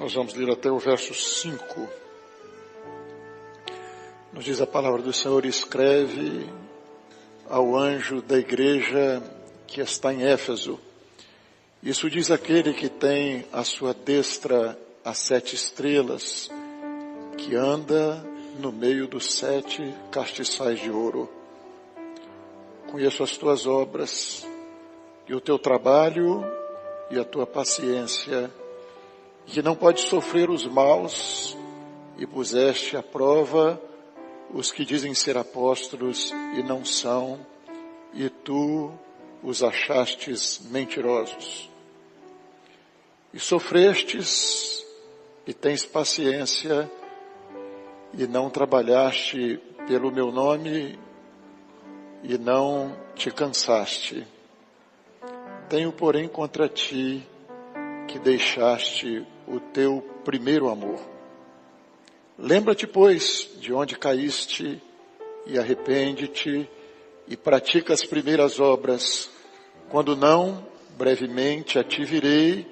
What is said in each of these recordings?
Nós vamos ler até o verso 5. Nos diz a palavra do Senhor: escreve ao anjo da igreja que está em Éfeso. Isso diz aquele que tem à sua destra as 7 estrelas, que anda no meio dos 7 castiçais de ouro. Conheço as tuas obras, e o teu trabalho, e a tua paciência, que não podes sofrer os maus, e puseste à prova os que dizem ser apóstolos e não são, e tu os achastes mentirosos. E sofrestes, e tens paciência, e não trabalhaste pelo meu nome, e não te cansaste. Tenho, porém, contra ti que deixaste o teu primeiro amor. Lembra-te, pois, de onde caíste, e arrepende-te, e pratica as primeiras obras. Quando não, brevemente a ti virei,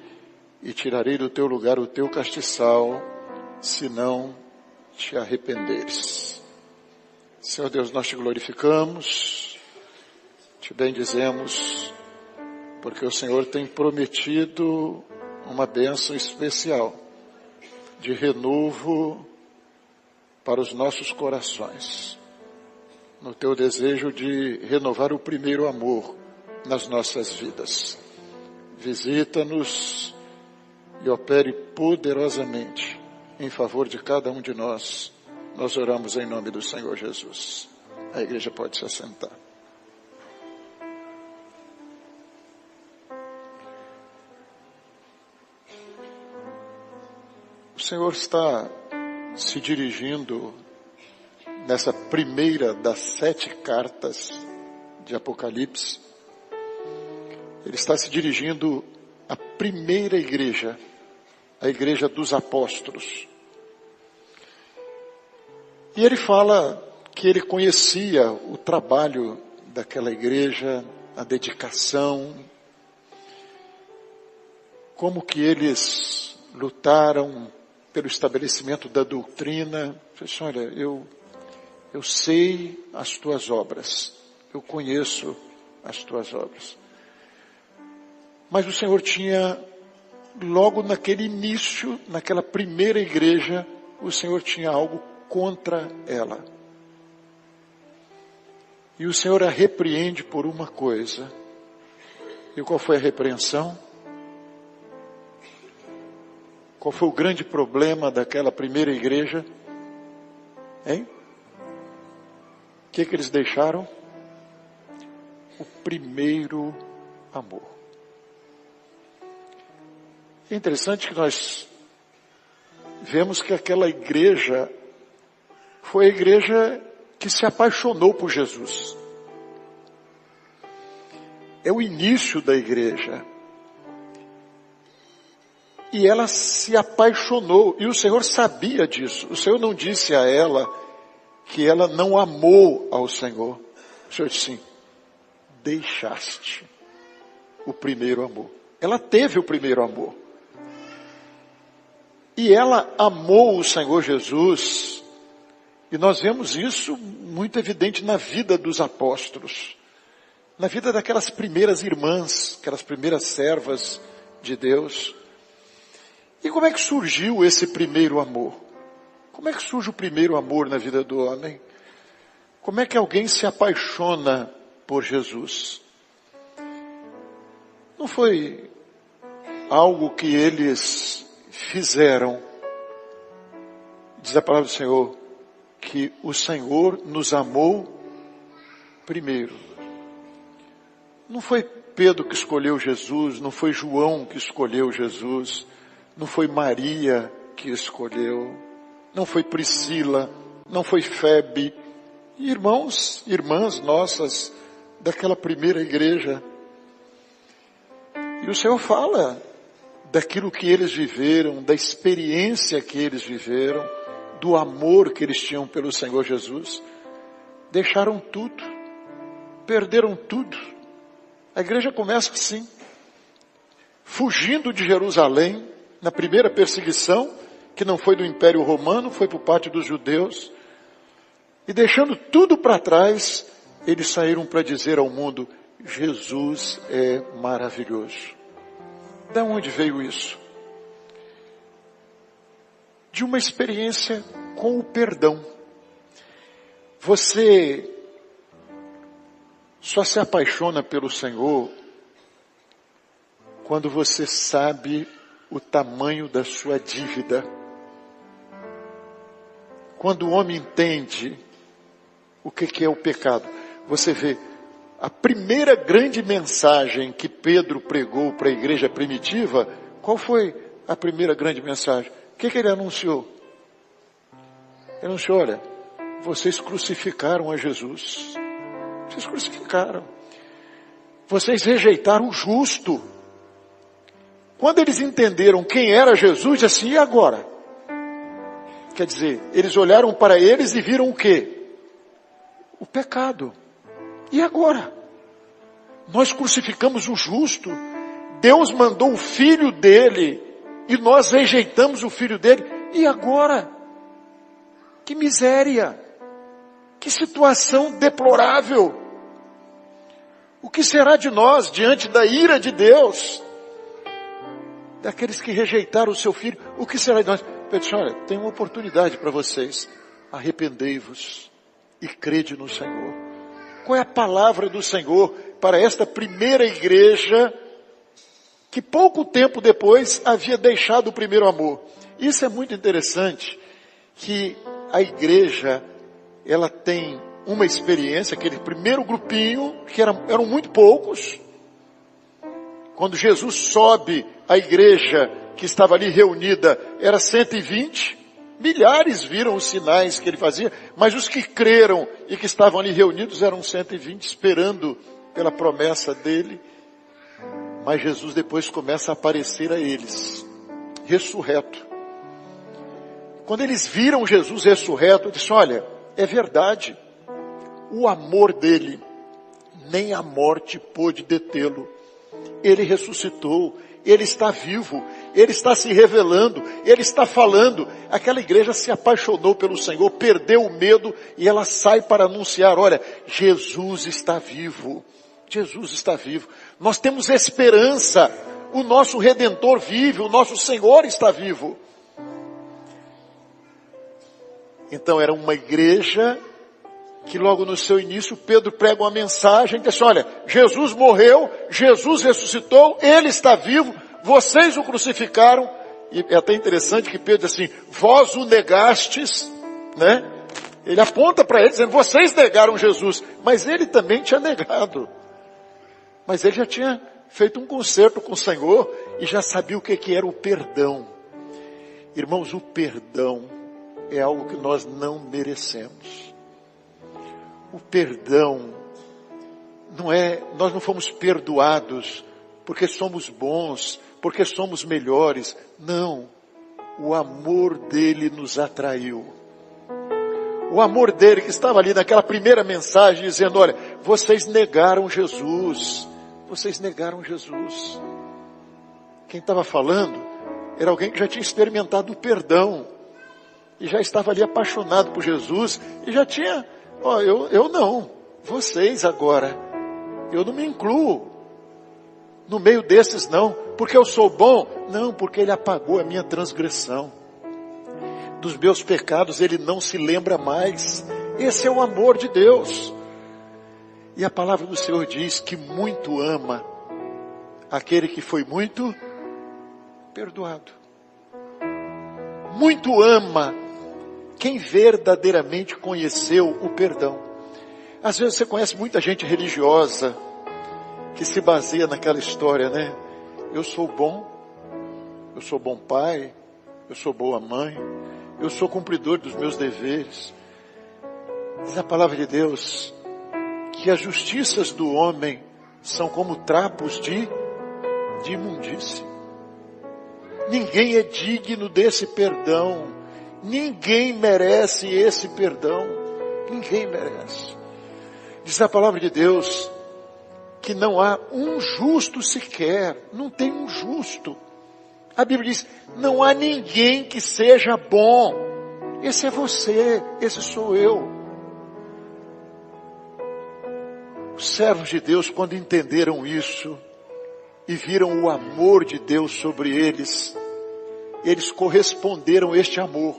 e tirarei do teu lugar o teu castiçal, se não te arrependeres. Senhor Deus, nós te glorificamos, te bendizemos, porque o Senhor tem prometido uma bênção especial de renovo para os nossos corações, no teu desejo de renovar o primeiro amor nas nossas vidas. Visita-nos e opere poderosamente em favor de cada um de nós. Nós oramos em nome do Senhor Jesus. A igreja pode se assentar. O Senhor está se dirigindo nessa primeira das 7 cartas de Apocalipse. Ele está se dirigindo à primeira igreja, a igreja dos apóstolos. E ele fala que ele conhecia o trabalho daquela igreja, a dedicação, como que eles lutaram pelo estabelecimento da doutrina. Disse: olha, eu sei as tuas obras, eu conheço as tuas obras. Mas o Senhor tinha, logo naquele início, naquela primeira igreja, o Senhor tinha algo contra ela. E o Senhor a repreende por uma coisa. E qual foi a repreensão? Qual foi o grande problema daquela primeira igreja? Hein? O que eles deixaram? O primeiro amor. É interessante que nós vemos que aquela igreja foi a igreja que se apaixonou por Jesus. É o início da igreja. E ela se apaixonou, e o Senhor sabia disso. O Senhor não disse a ela que ela não amou ao Senhor. O Senhor disse assim: deixaste o primeiro amor. Ela teve o primeiro amor. E ela amou o Senhor Jesus, e nós vemos isso muito evidente na vida dos apóstolos, na vida daquelas primeiras irmãs, aquelas primeiras servas de Deus. E como é que surgiu esse primeiro amor? Como é que surge o primeiro amor na vida do homem? Como é que alguém se apaixona por Jesus? Não foi algo que eles fizeram. Diz a palavra do Senhor que o Senhor nos amou primeiro. Não foi Pedro que escolheu Jesus, não foi João que escolheu Jesus, não foi Maria que escolheu, não foi Priscila, não foi Febe, irmãos, irmãs nossas daquela primeira igreja. E o Senhor fala daquilo que eles viveram, da experiência que eles viveram, do amor que eles tinham pelo Senhor Jesus. Deixaram tudo, perderam tudo. A igreja começa assim, fugindo de Jerusalém, na primeira perseguição, que não foi do Império Romano, foi por parte dos judeus. E deixando tudo para trás, eles saíram para dizer ao mundo, Jesus é maravilhoso. Da onde veio isso? De uma experiência com o perdão. Você só se apaixona pelo Senhor quando você sabe o tamanho da sua dívida. Quando o homem entende o que é o pecado. Você vê, a primeira grande mensagem que Pedro pregou para a igreja primitiva, qual foi a primeira grande mensagem? O que ele anunciou? Ele anunciou, olha, vocês crucificaram a Jesus. Vocês crucificaram. Vocês rejeitaram o justo. Quando eles entenderam quem era Jesus, assim, e agora? Quer dizer, eles olharam para eles e viram o quê? O pecado. E agora? Nós crucificamos o justo. Deus mandou o filho dele e nós rejeitamos o filho dele. E agora? Que miséria! Que situação deplorável! O que será de nós diante da ira de Deus? Daqueles que rejeitaram o seu filho, o que será de nós? Pedro disse, olha, tem uma oportunidade para vocês. Arrependei-vos e crede no Senhor. Qual é a palavra do Senhor para esta primeira igreja que pouco tempo depois havia deixado o primeiro amor? Isso é muito interessante, que a igreja, ela tem uma experiência, aquele primeiro grupinho, que eram muito poucos. Quando Jesus sobe, a igreja que estava ali reunida era 120, milhares viram os sinais que ele fazia, mas os que creram e que estavam ali reunidos eram 120, esperando pela promessa dele. Mas Jesus depois começa a aparecer a eles, ressurreto. Quando eles viram Jesus ressurreto, eu disse, olha, é verdade, o amor dele, nem a morte pôde detê-lo. Ele ressuscitou, ele está vivo, ele está se revelando, ele está falando. Aquela igreja se apaixonou pelo Senhor, perdeu o medo e ela sai para anunciar, olha, Jesus está vivo, Jesus está vivo. Nós temos esperança, o nosso Redentor vive, o nosso Senhor está vivo. Então era uma igreja que logo no seu início Pedro prega uma mensagem que diz, olha, Jesus morreu, Jesus ressuscitou, Ele está vivo, vocês o crucificaram. E é até interessante que Pedro diz assim, vós o negastes, né? Ele aponta para eles dizendo, vocês negaram Jesus, mas ele também tinha negado. Mas ele já tinha feito um concerto com o Senhor e já sabia o que era o perdão. Irmãos, o perdão é algo que nós não merecemos. O perdão não é, nós não fomos perdoados porque somos bons, porque somos melhores. Não, o amor dele nos atraiu. O amor dele que estava ali naquela primeira mensagem dizendo, olha, vocês negaram Jesus. Vocês negaram Jesus. Quem estava falando era alguém que já tinha experimentado o perdão. E já estava ali apaixonado por Jesus. E já tinha, eu não. Vocês agora. Eu não me incluo no meio desses não. Porque eu sou bom? Não, porque ele apagou a minha transgressão. Dos meus pecados ele não se lembra mais. Esse é o amor de Deus. E a palavra do Senhor diz que muito ama aquele que foi muito perdoado. Muito ama quem verdadeiramente conheceu o perdão. Às vezes você conhece muita gente religiosa que se baseia naquela história, né? Eu sou bom pai, eu sou boa mãe, eu sou cumpridor dos meus deveres. Diz a palavra de Deus que as justiças do homem são como trapos de imundície. Ninguém é digno desse perdão. Ninguém merece esse perdão. Ninguém merece. Diz a palavra de Deus que não há um justo sequer. Não tem um justo. A Bíblia diz, não há ninguém que seja bom. Esse é você, esse sou eu. Os servos de Deus, quando entenderam isso e viram o amor de Deus sobre eles, eles corresponderam a este amor.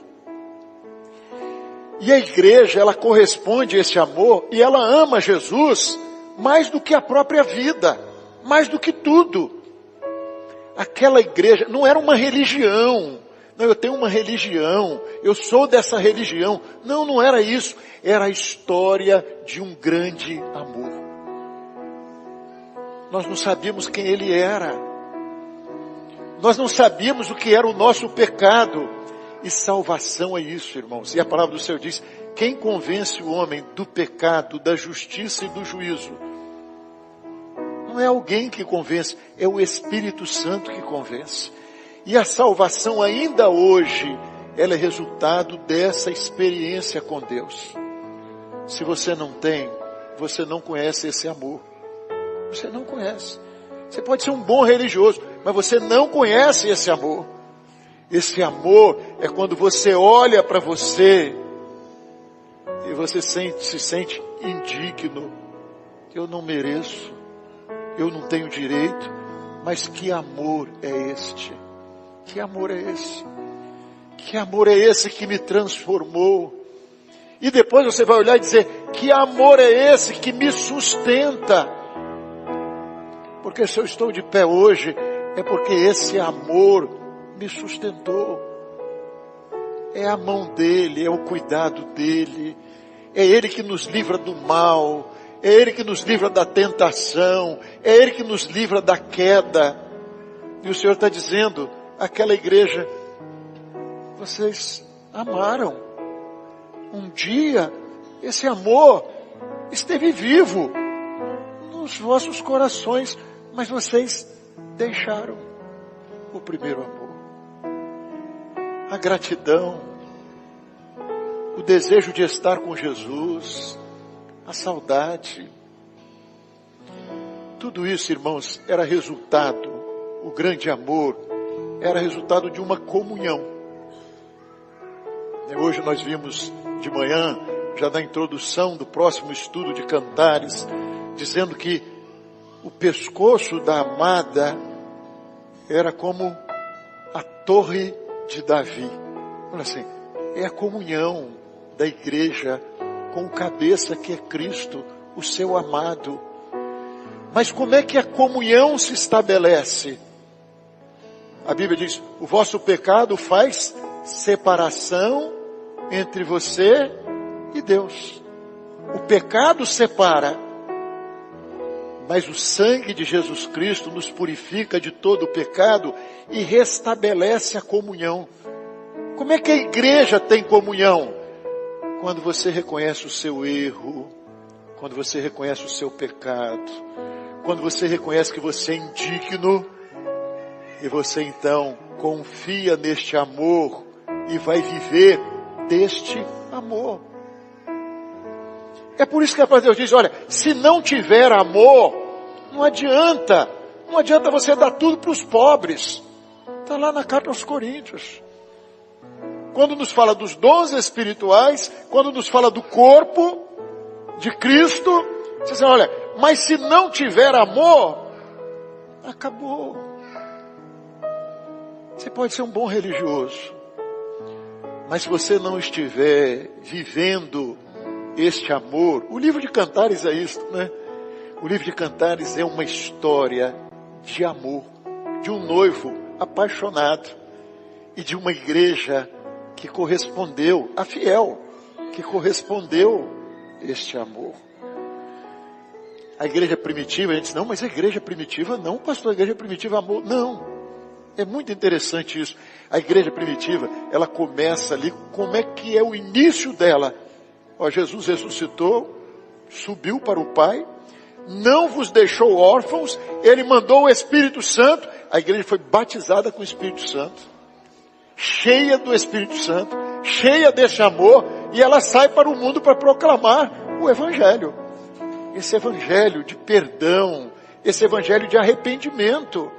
E a igreja, ela corresponde a esse amor e ela ama Jesus mais do que a própria vida, mais do que tudo. Aquela igreja não era uma religião. Não, eu tenho uma religião, eu sou dessa religião. Não, não era isso. Era a história de um grande amor. Nós não sabíamos quem ele era. Nós não sabíamos o que era o nosso pecado. E salvação é isso, irmãos. E a palavra do Senhor diz, quem convence o homem do pecado, da justiça e do juízo? Não é alguém que convence, é o Espírito Santo que convence. E a salvação ainda hoje, ela é resultado dessa experiência com Deus. Se você não tem, você não conhece esse amor. Você não conhece. Você pode ser um bom religioso, mas você não conhece esse amor. Esse amor é quando você olha para você e você se sente indigno. Eu não mereço, eu não tenho direito, mas que amor é este? Que amor é esse? Que amor é esse que me transformou? E depois você vai olhar e dizer, que amor é esse que me sustenta? Porque se eu estou de pé hoje, é porque esse amor me sustentou. É a mão dele, é o cuidado dele, é ele que nos livra do mal, é ele que nos livra da tentação, é ele que nos livra da queda. E o Senhor está dizendo, aquela igreja, vocês amaram. Um dia, esse amor esteve vivo nos vossos corações, mas vocês deixaram o primeiro amor. A gratidão, o desejo de estar com Jesus, a saudade. Tudo isso, irmãos, era resultado, o grande amor, era resultado de uma comunhão. Hoje nós vimos de manhã, já na introdução do próximo estudo de Cantares, dizendo que o pescoço da amada era como a torre de Davi. Olha assim, é a comunhão da igreja com o cabeça que é Cristo, o seu amado. Mas como é que a comunhão se estabelece? A Bíblia diz, o vosso pecado faz separação entre você e Deus. O pecado separa, mas o sangue de Jesus Cristo nos purifica de todo o pecado e restabelece a comunhão. Como é que a igreja tem comunhão? Quando você reconhece o seu erro, quando você reconhece o seu pecado, quando você reconhece que você é indigno, e você então confia neste amor e vai viver deste amor. É por isso que a palavra de Deus diz, olha, se não tiver amor, não adianta você dar tudo para os pobres. Está lá na carta aos Coríntios. Quando nos fala dos dons espirituais, quando nos fala do corpo de Cristo, você diz, olha, mas se não tiver amor, acabou. Você pode ser um bom religioso, mas se você não estiver vivendo este amor, o livro de Cantares é isso, né? O livro de Cantares é uma história de amor, de um noivo apaixonado e de uma igreja que correspondeu, a fiel, que correspondeu este amor. A igreja primitiva, a gente diz, não, mas a igreja primitiva não, pastor, a igreja primitiva amor, não. É muito interessante isso. A igreja primitiva, ela começa ali, como é que é o início dela? Ó, Jesus ressuscitou, subiu para o Pai, não vos deixou órfãos, Ele mandou o Espírito Santo, a igreja foi batizada com o Espírito Santo, cheia do Espírito Santo, cheia desse amor, e ela sai para o mundo para proclamar o Evangelho. Esse Evangelho de perdão, esse Evangelho de arrependimento.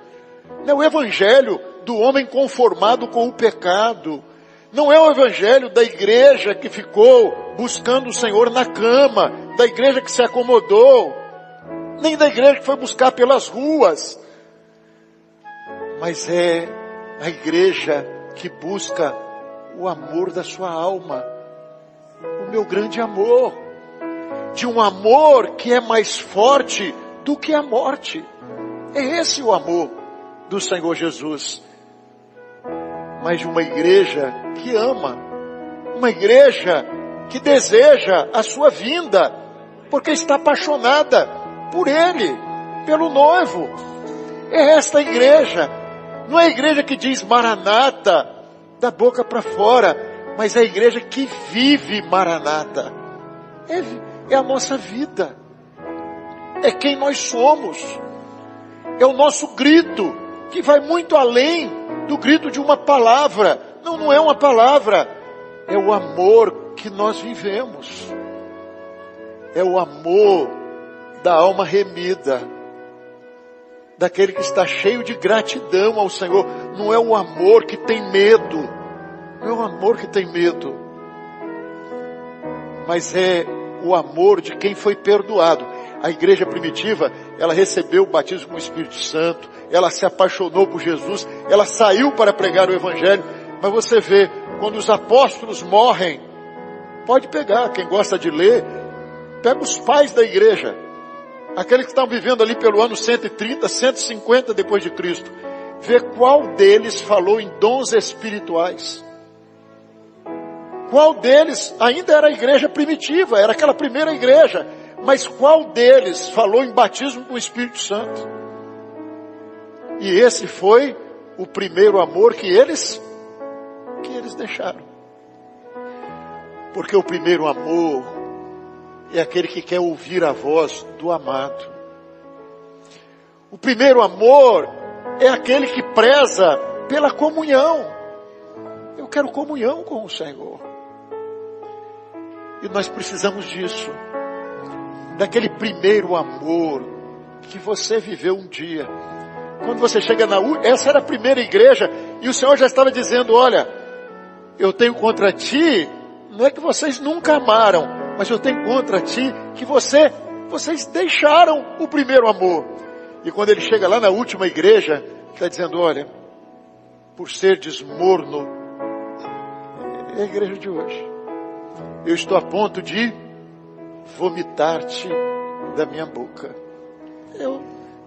O Evangelho do homem conformado com o pecado. Não é o evangelho da igreja que ficou buscando o Senhor na cama, da igreja que se acomodou, nem da igreja que foi buscar pelas ruas. Mas é a igreja que busca o amor da sua alma, o meu grande amor, de um amor que é mais forte do que a morte. É esse o amor do Senhor Jesus. Mas de uma igreja que ama, uma igreja que deseja a sua vinda, porque está apaixonada por Ele, pelo noivo. É esta igreja, não é a igreja que diz Maranata, da boca para fora, mas é a igreja que vive Maranata. É a nossa vida, é quem nós somos, é o nosso grito, que vai muito além do grito de uma palavra. Não é uma palavra, é o amor que nós vivemos, é o amor da alma remida, daquele que está cheio de gratidão ao Senhor. Não é o amor que tem medo, não é o amor que tem medo, mas é o amor de quem foi perdoado. A igreja primitiva, ela recebeu o batismo com o Espírito Santo, ela se apaixonou por Jesus, ela saiu para pregar o Evangelho, mas você vê, quando os apóstolos morrem, pode pegar, quem gosta de ler, pega os pais da igreja, aqueles que estão vivendo ali pelo ano 130, 150 depois de Cristo, vê qual deles falou em dons espirituais. Qual deles ainda era a igreja primitiva, era aquela primeira igreja, mas qual deles falou em batismo com o Espírito Santo? E esse foi o primeiro amor que eles deixaram. Porque o primeiro amor é aquele que quer ouvir a voz do amado. O primeiro amor é aquele que preza pela comunhão. Eu quero comunhão com o Senhor. E nós precisamos disso. Daquele primeiro amor que você viveu um dia. Quando você chega essa era a primeira igreja, e o Senhor já estava dizendo, olha, eu tenho contra ti, não é que vocês nunca amaram, mas eu tenho contra ti que vocês deixaram o primeiro amor. E quando ele chega lá na última igreja, está dizendo, olha, por ser desmorno, é a igreja de hoje. Eu estou a ponto de vomitar-te da minha boca.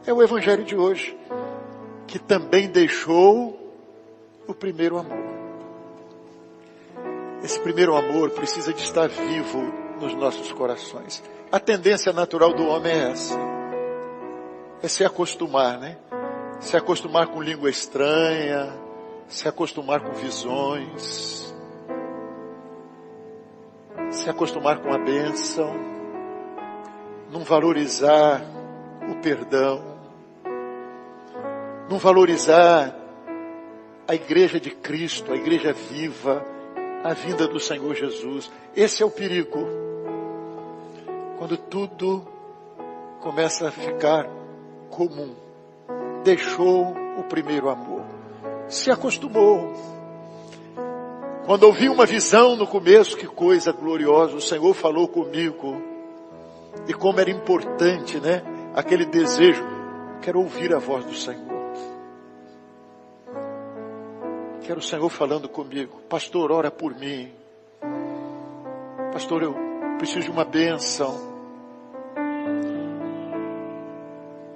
É o evangelho de hoje, que também deixou o primeiro amor. Esse primeiro amor precisa de estar vivo nos nossos corações. A tendência natural do homem é essa. É se acostumar, né? Se acostumar com língua estranha, se acostumar com visões, se acostumar com a bênção, não valorizar o perdão, não valorizar a igreja de Cristo, a igreja viva, a vinda do Senhor Jesus. Esse é o perigo. Quando tudo começa a ficar comum, deixou o primeiro amor, se acostumou. Quando ouvi uma visão no começo, que coisa gloriosa, o Senhor falou comigo, e como era importante, né? Aquele desejo, quero ouvir a voz do Senhor. Quero o Senhor falando comigo, pastor, ora por mim. Pastor, eu preciso de uma bênção.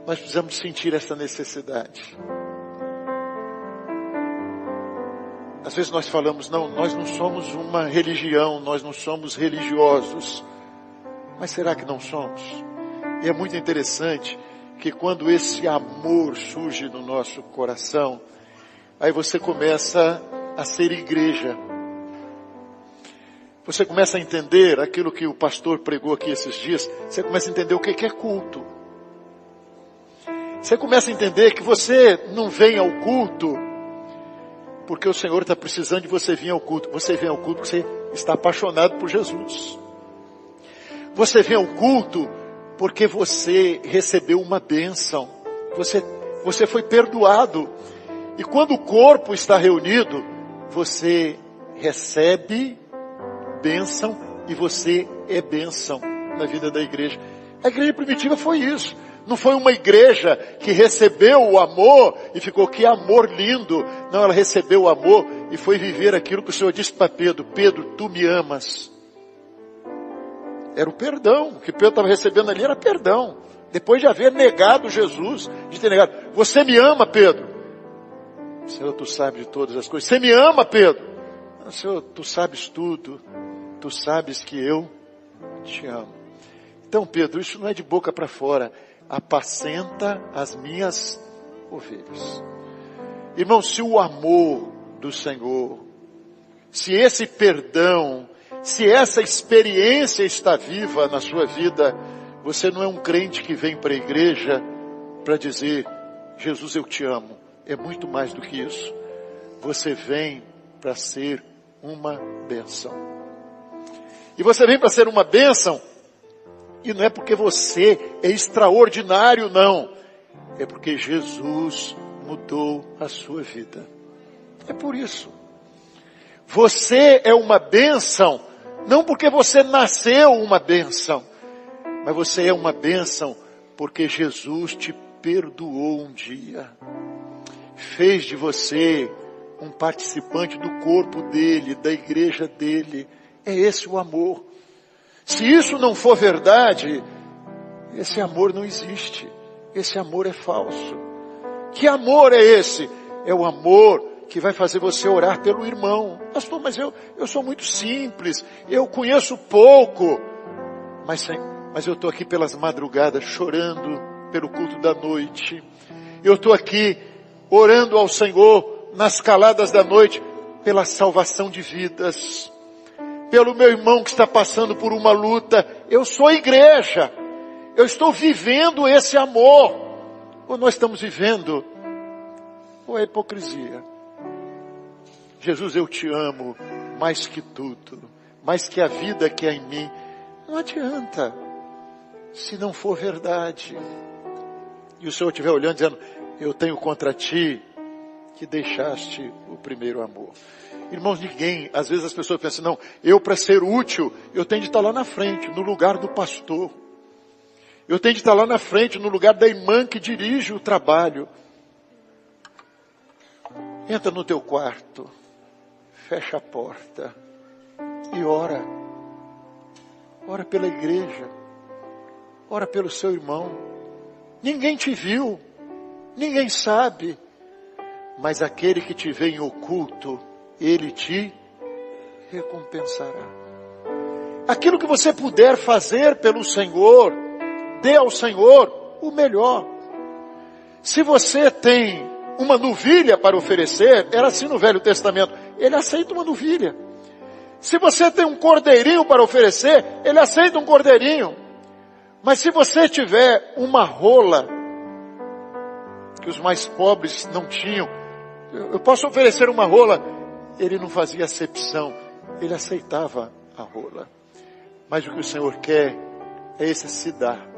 Nós precisamos sentir essa necessidade. Às vezes nós falamos, não, nós não somos uma religião, nós não somos religiosos. Mas será que não somos? E é muito interessante que quando esse amor surge no nosso coração, aí você começa a ser igreja. Você começa a entender aquilo que o pastor pregou aqui esses dias. Você começa a entender o que é culto. Você começa a entender que você não vem ao culto porque o Senhor está precisando de você vir ao culto. Você vem ao culto porque você está apaixonado por Jesus. Você vem ao culto porque você recebeu uma bênção. Você foi perdoado. E quando o corpo está reunido, você recebe bênção e você é bênção na vida da igreja. A igreja primitiva foi isso. Não foi uma igreja que recebeu o amor e ficou, que amor lindo. Não, ela recebeu o amor e foi viver aquilo que o Senhor disse para Pedro: Pedro, tu me amas. Era o perdão. O que Pedro estava recebendo ali era perdão. Depois de haver negado Jesus, de ter negado. Você me ama, Pedro? Senhor, tu sabes de todas as coisas. Você me ama, Pedro? Senhor, tu sabes tudo. Tu sabes que eu te amo. Então, Pedro, isso não é de boca para fora. Apacenta as minhas ovelhas. Irmão, se o amor do Senhor, se esse perdão, se essa experiência está viva na sua vida, você não é um crente que vem para a igreja para dizer: Jesus, eu te amo. É muito mais do que isso. Você vem para ser uma bênção. E você vem para ser uma bênção, e não é porque você é extraordinário, não. É porque Jesus mudou a sua vida. É por isso. Você é uma bênção, não porque você nasceu uma bênção, mas você é uma bênção porque Jesus te perdoou um dia. Fez de você um participante do corpo dele, da igreja dele. É esse o amor. Se isso não for verdade, esse amor não existe. Esse amor é falso. Que amor é esse? É o amor que vai fazer você orar pelo irmão. Pastor, mas eu sou muito simples, eu conheço pouco. Mas eu estou aqui pelas madrugadas chorando pelo culto da noite. Eu estou aqui orando ao Senhor nas caladas da noite pela salvação de vidas. Pelo meu irmão que está passando por uma luta. Eu sou igreja. Eu estou vivendo esse amor. Ou nós estamos vivendo, ou é hipocrisia. Jesus, eu te amo mais que tudo, mais que a vida que há em mim. Não adianta, se não for verdade. E o Senhor estiver olhando dizendo: eu tenho contra ti que deixaste o primeiro amor. Irmãos, ninguém, às vezes as pessoas pensam: não, eu para ser útil, eu tenho de estar lá na frente, no lugar do pastor. Eu tenho de estar lá na frente, no lugar da irmã que dirige o trabalho. Entra no teu quarto, fecha a porta e ora. Ora pela igreja. Ora pelo seu irmão. Ninguém te viu, ninguém sabe, mas aquele que te vê em oculto, ele te recompensará. Aquilo que você puder fazer pelo Senhor, dê ao Senhor o melhor. Se você tem uma novilha para oferecer, era assim no Velho Testamento, ele aceita uma novilha. Se você tem um cordeirinho para oferecer, ele aceita um cordeirinho. Mas se você tiver uma rola, que os mais pobres não tinham, eu posso oferecer uma rola. Ele não fazia acepção, ele aceitava a rola. Mas o que o Senhor quer é esse se dar.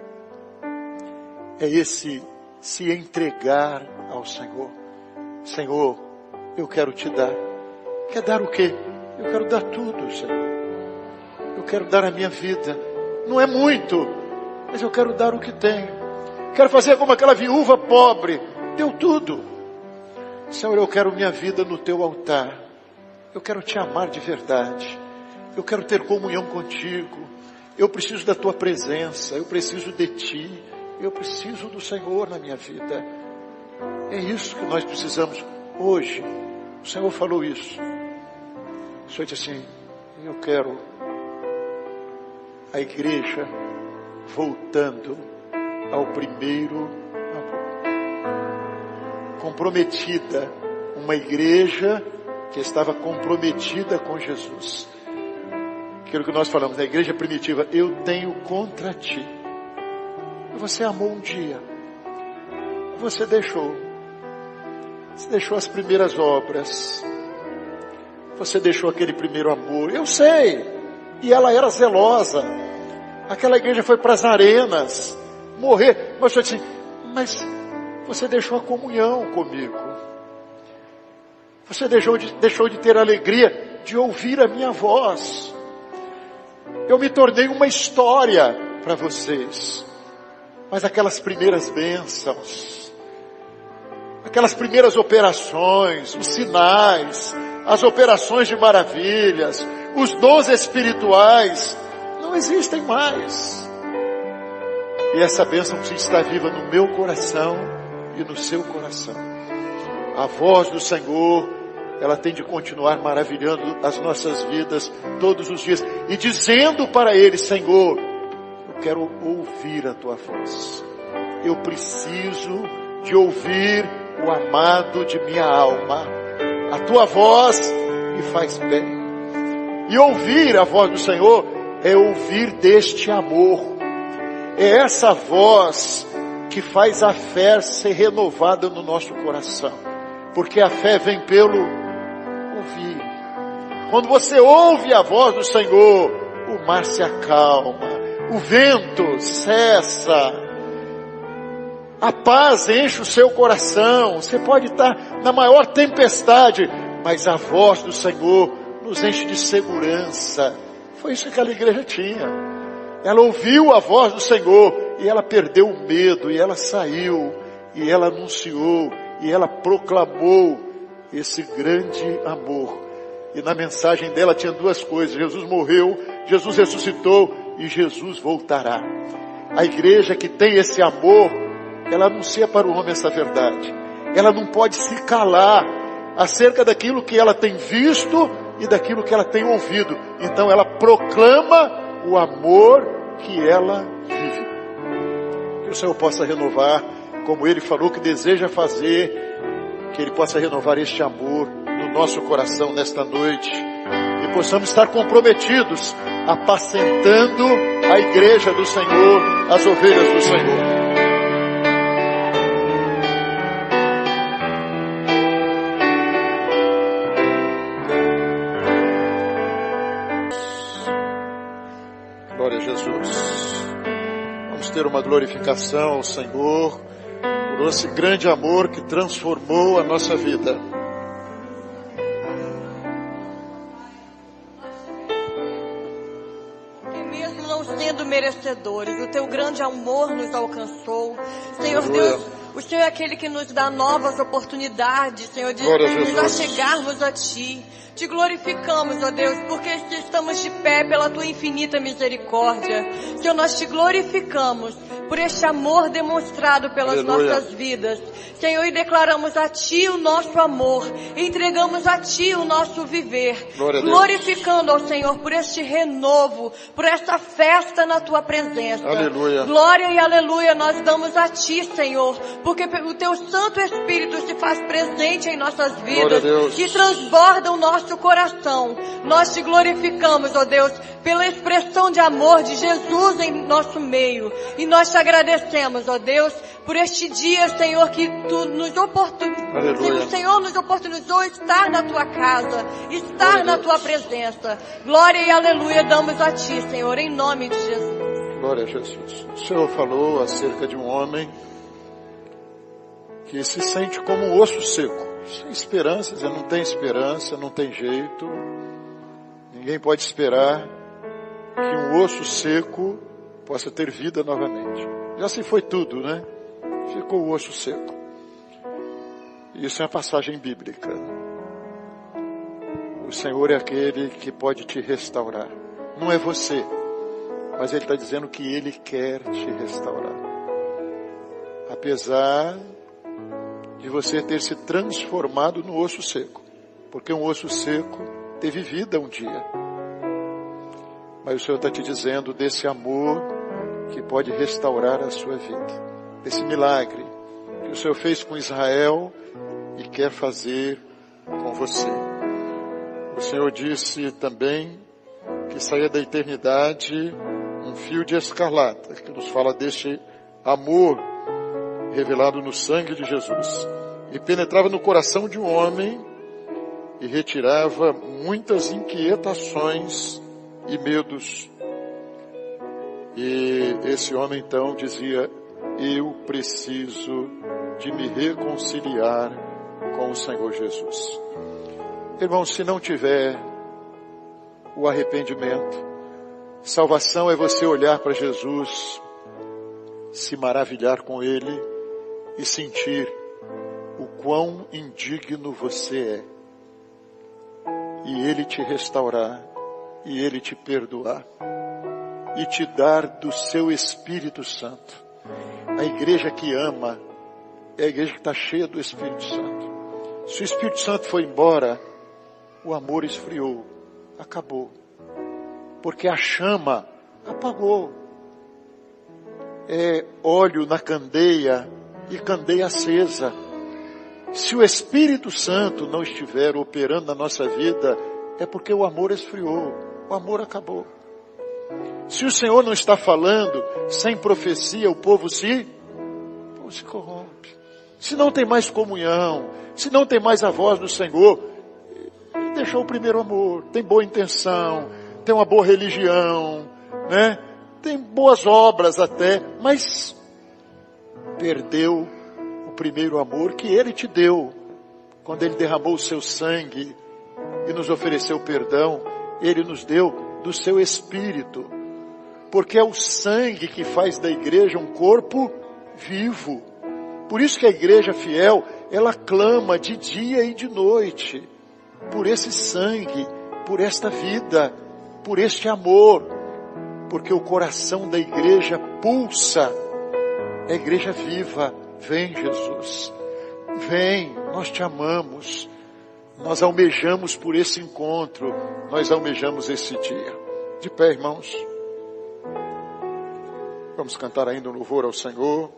É esse se entregar ao Senhor. Senhor, eu quero te dar. Quer dar o quê? Eu quero dar tudo, Senhor. Eu quero dar a minha vida. Não é muito, mas eu quero dar o que tenho. Quero fazer como aquela viúva pobre. Deu tudo. Senhor, eu quero minha vida no teu altar. Eu quero te amar de verdade. Eu quero ter comunhão contigo. Eu preciso da tua presença. Eu preciso de ti. Eu preciso do Senhor na minha vida. É isso que nós precisamos hoje. O Senhor falou isso. O Senhor disse assim: eu quero a igreja voltando ao primeiro amor. Comprometida. Uma igreja que estava comprometida com Jesus. Aquilo que nós falamos na igreja primitiva: eu tenho contra ti. Você amou um dia. Você deixou. Você deixou as primeiras obras. Você deixou aquele primeiro amor. Eu sei. E ela era zelosa. Aquela igreja foi para as arenas morrer. Mas eu disse: mas você deixou a comunhão comigo. Você deixou de ter alegria de ouvir a minha voz. Eu me tornei uma história para vocês. Mas aquelas primeiras bênçãos, aquelas primeiras operações, os sinais, as operações de maravilhas, os dons espirituais, não existem mais. E essa bênção precisa estar viva no meu coração e no seu coração. A voz do Senhor, ela tem de continuar maravilhando as nossas vidas todos os dias. E dizendo para Ele: Senhor, eu quero ouvir a Tua voz. Eu preciso de ouvir o amado de minha alma. A Tua voz me faz bem. E ouvir a voz do Senhor é ouvir deste amor. É essa voz que faz a fé ser renovada no nosso coração. Porque a fé vem pelo ouvir. Quando você ouve a voz do Senhor, o mar se acalma, o vento cessa, a paz enche o seu coração. Você pode estar na maior tempestade, mas a voz do Senhor nos enche de segurança. Foi isso que aquela igreja tinha. Ela ouviu a voz do Senhor e ela perdeu o medo, e ela saiu, e ela anunciou, e ela proclamou esse grande amor. E na mensagem dela tinha duas coisas: Jesus morreu, Jesus ressuscitou e Jesus voltará. A igreja que tem esse amor, ela anuncia para o homem essa verdade. Ela não pode se calar acerca daquilo que ela tem visto e daquilo que ela tem ouvido. Então ela proclama o amor que ela vive. Que o Senhor possa renovar, como Ele falou que deseja fazer, que Ele possa renovar este amor no nosso coração nesta noite, e possamos estar comprometidos, apacentando a igreja do Senhor, as ovelhas do Senhor. Glória a Jesus. Vamos ter uma glorificação ao Senhor por esse grande amor que transformou a nossa vida. E mesmo não sendo merecedores, o teu grande amor nos alcançou. Senhor Deus, o Senhor é aquele que nos dá novas oportunidades, Senhor, de nos achegarmos a Ti. Te glorificamos, ó Deus, porque estamos de pé pela Tua infinita misericórdia. Senhor, nós Te glorificamos por este amor demonstrado pelas nossas vidas. Senhor, e declaramos a Ti o nosso amor, entregamos a Ti o nosso viver, glorificando ao Senhor por este renovo, por esta festa na Tua presença. Aleluia. Glória e aleluia nós damos a Ti, Senhor, porque o Teu Santo Espírito se faz presente em nossas vidas e transborda o nosso coração. Nós Te glorificamos, ó Deus, pela expressão de amor de Jesus em nosso meio. E nós Te agradecemos, ó Deus, por este dia, Senhor, que Tu nos oportunizou. O Senhor nos oportunizou estar na Tua casa, estar na Tua presença. Glória e aleluia damos a Ti, Senhor, em nome de Jesus. Glória a Jesus. O Senhor falou acerca de um homem que se sente como um osso seco, sem esperança, dizendo: não tem esperança, não tem jeito, ninguém pode esperar que um osso seco possa ter vida novamente. Já se foi tudo, né? Ficou o osso seco. Isso é uma passagem bíblica. O Senhor é aquele que pode te restaurar. Não é você, mas Ele está dizendo que Ele quer te restaurar. Apesar de você ter se transformado no osso seco. Porque um osso seco teve vida um dia. Mas o Senhor está te dizendo desse amor que pode restaurar a sua vida. Desse milagre que o Senhor fez com Israel e quer fazer com você. O Senhor disse também que saía da eternidade um fio de escarlata, que nos fala deste amor revelado no sangue de Jesus, e penetrava no coração de um homem e retirava muitas inquietações e medos. E esse homem então dizia: eu preciso de me reconciliar com o Senhor Jesus. Irmão, se não tiver o arrependimento, salvação é você olhar para Jesus, se maravilhar com Ele e sentir o quão indigno você é. E Ele te restaurar, e Ele te perdoar, e te dar do seu Espírito Santo. A igreja que ama é a igreja que está cheia do Espírito Santo. Se o Espírito Santo foi embora, o amor esfriou, acabou. Porque a chama apagou. É óleo na candeia e candeia acesa. Se o Espírito Santo não estiver operando na nossa vida, é porque o amor esfriou, o amor acabou. Se o Senhor não está falando, sem profecia o povo se corrompe. Se não tem mais comunhão, se não tem mais a voz do Senhor, deixou o primeiro amor, tem boa intenção, tem uma boa religião, né? Tem boas obras até, mas perdeu o primeiro amor que Ele te deu. Quando Ele derramou o seu sangue e nos ofereceu perdão, Ele nos deu do seu Espírito. Porque é o sangue que faz da igreja um corpo vivo. Por isso que a igreja fiel, ela clama de dia e de noite, por esse sangue, por esta vida, por este amor. Porque o coração da igreja pulsa, é a igreja viva. Vem, Jesus, vem, nós te amamos, nós almejamos por esse encontro, nós almejamos esse dia. De pé, irmãos, vamos cantar ainda um louvor ao Senhor.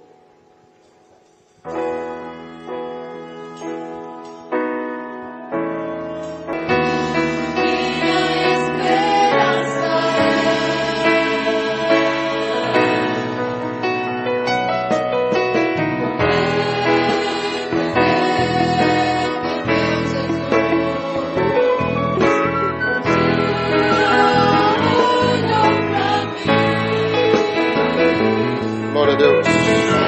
Glória a Deus.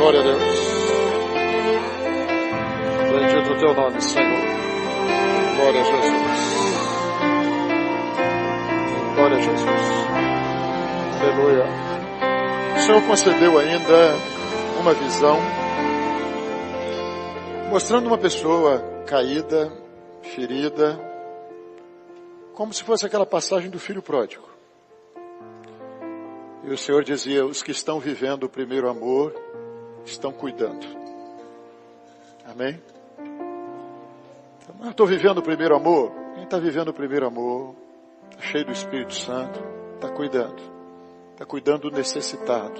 Glória a Deus. Bendito o teu nome, Senhor. Glória a Jesus. Glória a Jesus. Aleluia. O Senhor concedeu ainda uma visão mostrando uma pessoa caída, ferida, como se fosse aquela passagem do filho pródigo. E o Senhor dizia: os que estão vivendo o primeiro amor estão cuidando. Amém? Então, eu estou vivendo o primeiro amor. Quem está vivendo o primeiro amor, está cheio do Espírito Santo, está cuidando. Está cuidando do necessitado,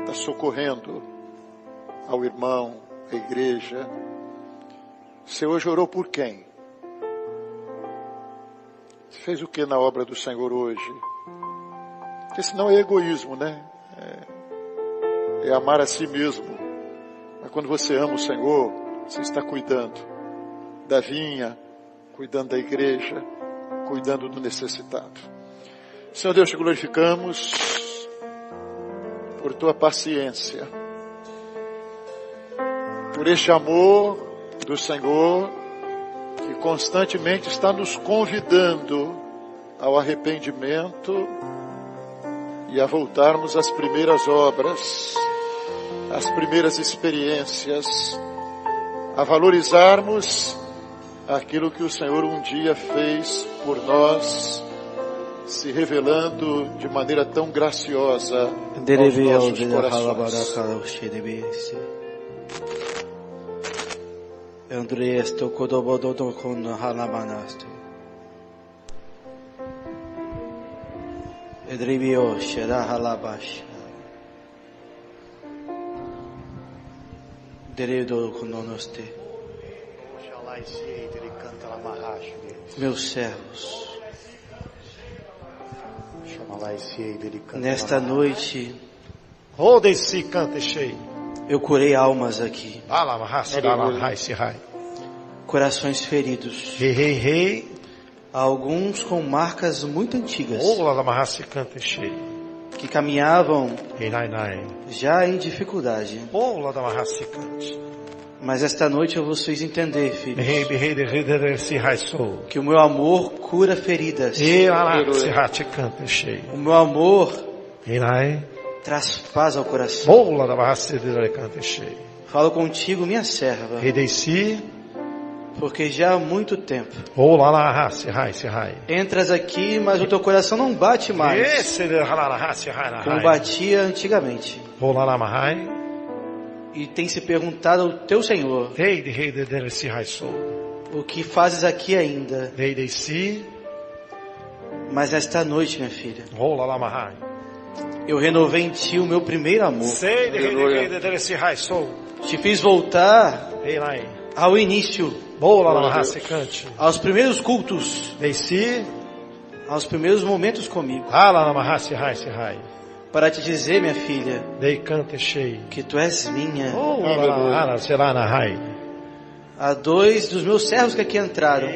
está socorrendo ao irmão, à igreja. Você hoje orou por quem? Você fez o que na obra do Senhor hoje? Porque senão é egoísmo, né? É amar a si mesmo. Mas quando você ama o Senhor, você está cuidando da vinha, cuidando da igreja, cuidando do necessitado. Senhor Deus, te glorificamos por tua paciência, por este amor do Senhor que constantemente está nos convidando ao arrependimento e a voltarmos às primeiras obras, às primeiras experiências, a valorizarmos aquilo que o Senhor um dia fez por nós, se revelando de maneira tão graciosa aos nossos corações. Meus servos, nesta noite eu curei almas aqui, corações feridos, alguns com marcas muito antigas, que caminhavam já em dificuldade. Mas esta noite eu vou vocês entender, filhos, que o meu amor cura feridas. O meu amor traz paz ao coração. Falo contigo, minha serva, porque já há muito tempo entras aqui, mas o teu coração não bate mais como batia antigamente. E tem se perguntado ao teu Senhor: o que fazes aqui ainda? Mas esta noite, minha filha, eu renovei em ti o meu primeiro amor. Te fiz voltar ao início, aos primeiros cultos, aos primeiros momentos comigo, para te dizer, minha filha, que tu és minha. Há dois dos meus servos que aqui entraram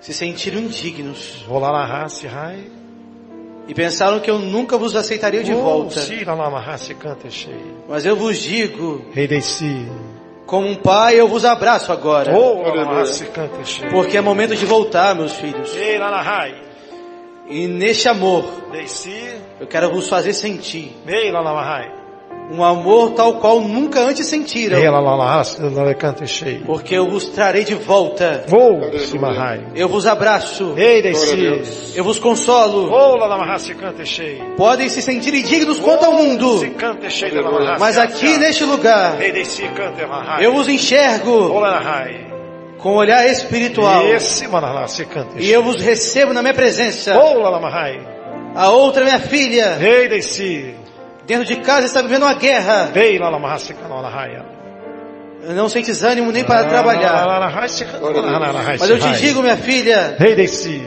se sentiram indignos e pensaram que eu nunca vos aceitaria de volta. Mas eu vos digo, como um pai, eu vos abraço agora, porque é momento de voltar, meus filhos. E neste amor, eu quero vos fazer sentir um amor tal qual nunca antes sentiram, porque eu vos trarei de volta. Eu vos abraço, eu vos consolo. Podem se sentir indignos quanto ao mundo, mas aqui neste lugar eu vos enxergo com um olhar espiritual, e eu vos recebo na minha presença. A outra, minha filha, dentro de casa está vivendo uma guerra. Não sentes ânimo nem para trabalhar. Mas eu te digo, minha filha,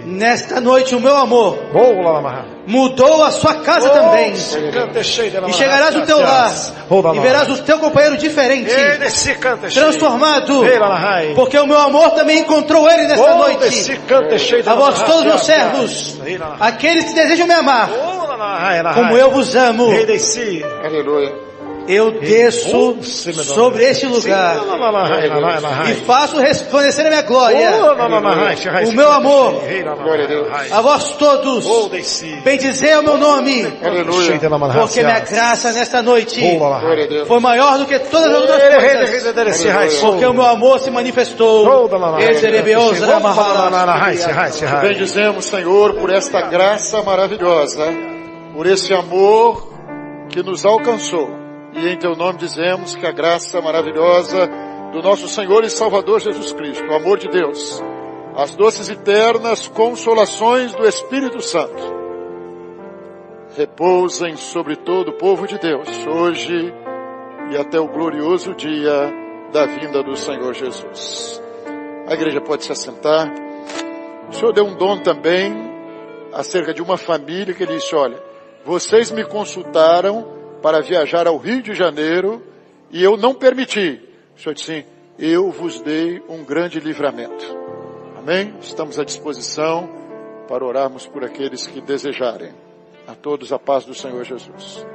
nesta noite o meu amor mudou a sua casa também. E chegarás no teu lar e verás o teu companheiro diferente, transformado, porque o meu amor também encontrou ele nesta noite. A vós todos, meus servos, aqueles que desejam me amar, como eu vos amo, Aleluia. Eu desço sobre este lugar e faço resplandecer a minha glória, o meu amor, a vós todos, bendizei o meu nome, porque minha graça nesta noite foi maior do que todas as outras coisas, porque o meu amor se manifestou. Bendizemos, Senhor, por esta graça maravilhosa, por esse amor que nos alcançou. E em Teu nome dizemos que a graça maravilhosa do nosso Senhor e Salvador Jesus Cristo, o amor de Deus, as doces e eternas consolações do Espírito Santo, repousem sobre todo o povo de Deus, hoje e até o glorioso dia da vinda do Senhor Jesus. A igreja pode se assentar. O Senhor deu um dom também acerca de uma família que ele disse, olha, vocês me consultaram para viajar ao Rio de Janeiro, e eu não permiti. O Senhor disse assim, eu vos dei um grande livramento. Amém? Estamos à disposição para orarmos por aqueles que desejarem. A todos a paz do Senhor Jesus.